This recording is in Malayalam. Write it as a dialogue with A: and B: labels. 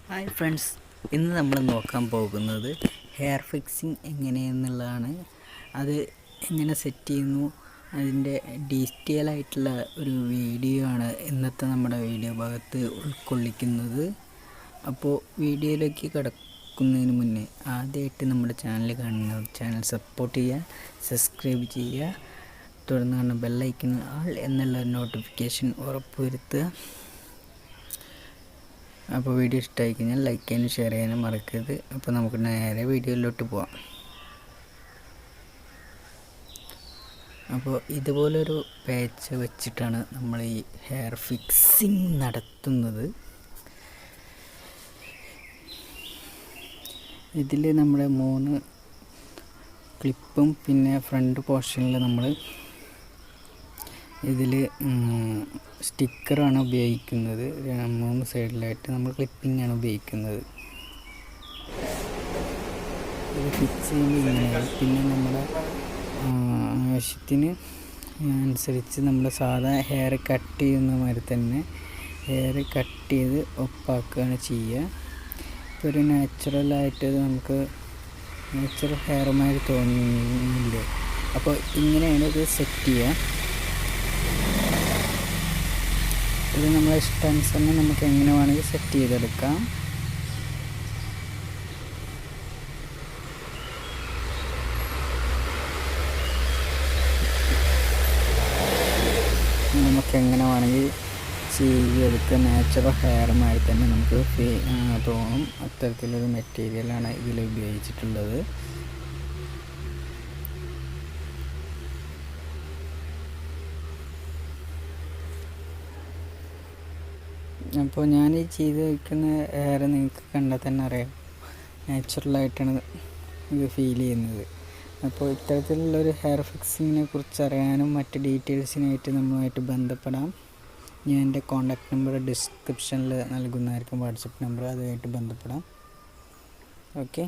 A: ഹായ് ഫ്രണ്ട്സ്, ഇന്ന് നമ്മൾ നോക്കാൻ പോകുന്നത് ഹെയർ ഫിക്സിങ് എങ്ങനെയെന്നുള്ളതാണ്. അത് എങ്ങനെ സെറ്റ് ചെയ്യുന്നു അതിൻ്റെ ഡീറ്റെയിൽ ആയിട്ടുള്ള ഒരു വീഡിയോ ആണ് ഇന്നത്തെ നമ്മുടെ വീഡിയോ ഭാഗത്ത് ഉൾക്കൊള്ളിക്കുന്നത്. അപ്പോൾ വീഡിയോയിലേക്ക് കിടക്കുന്നതിന് മുന്നേ ആദ്യമായിട്ട് നമ്മുടെ ചാനൽ കാണുന്ന ചാനൽ സപ്പോർട്ട് ചെയ്യുക, സബ്സ്ക്രൈബ് ചെയ്യുക, തുടർന്ന് കാണുന്ന ബെല്ലൈക്കൺ ആൾ എന്നുള്ള നോട്ടിഫിക്കേഷൻ ഉറപ്പുവരുത്തുക. അപ്പോൾ വീഡിയോ ഇഷ്ടമായി കഴിഞ്ഞാൽ ലൈക്ക് ചെയ്യാനും ഷെയർ ചെയ്യാനും മറക്കരുത്. അപ്പോൾ നമുക്ക് നേരെ വീഡിയോയിലോട്ട് പോവാം. അപ്പോൾ ഇതുപോലൊരു പാച്ച് വെച്ചിട്ടാണ് നമ്മൾ ഈ ഹെയർ ഫിക്സിങ് നടത്തുന്നത്. ഇതിൽ നമ്മുടെ 3 ക്ലിപ്പും പിന്നെ ഫ്രണ്ട് പോർഷനിൽ നമ്മൾ ഇതിൽ സ്റ്റിക്കറാണ് ഉപയോഗിക്കുന്നത്. 3 സൈഡിലായിട്ട് നമ്മൾ ക്ലിപ്പിംഗ് ആണ് ഉപയോഗിക്കുന്നത്. ഇത് ഫിക്സ് ചെയ്യുമ്പോൾ ഇങ്ങനെയാണ്. പിന്നെ നമ്മുടെ ആവശ്യത്തിന് അനുസരിച്ച് നമ്മൾ സാധാ ഹെയർ കട്ട് ചെയ്യുന്ന മാതിരി തന്നെ ഹെയർ കട്ട് ചെയ്ത് ഒപ്പാക്കുകയാണ് ചെയ്യുക. ഇപ്പോൾ ഒരു നാച്ചുറലായിട്ട് നമുക്ക് നാച്ചുറൽ ഹെയർ മാതിരി തോന്നുന്നില്ലേ? അപ്പോൾ ഇങ്ങനെയാണ് ഇത് സെറ്റ് ചെയ്യുക. ഇത് നമ്മളെ ഇഷ്ടാനുസരണം നമുക്ക് എങ്ങനെ വേണമെങ്കിൽ സെറ്റ് ചെയ്തെടുക്കാം. നമുക്ക് എങ്ങനെ വേണമെങ്കിൽ ചെയ്തെടുക്കുക. നാച്ചുറൽ ഹെയറുമായി തന്നെ നമുക്ക് തോന്നും. അത്തരത്തിലൊരു മെറ്റീരിയലാണ് ഇതിൽ ഉപയോഗിച്ചിട്ടുള്ളത്. അപ്പോൾ ഞാൻ ഈ ചെയ്ത് വയ്ക്കുന്ന ഹെയർ നിങ്ങൾക്ക് കണ്ടാൽ തന്നെ അറിയാം, നാച്ചുറലായിട്ടാണ് ഇത് ഫീൽ ചെയ്യുന്നത്. അപ്പോൾ ഇത്തരത്തിലുള്ളൊരു ഹെയർ ഫിക്സിങ്ങിനെ കുറിച്ച് അറിയാനും മറ്റ് ഡീറ്റെയിൽസിനായിട്ട് നമ്മളുമായിട്ട് ബന്ധപ്പെടാം. ഞാൻ എൻ്റെ കോൺടാക്റ്റ് നമ്പർ ഡിസ്ക്രിപ്ഷനിൽ നൽകുന്നതായിരിക്കും, വാട്സപ്പ് നമ്പർ. അതുമായിട്ട് ബന്ധപ്പെടാം. ഓക്കെ.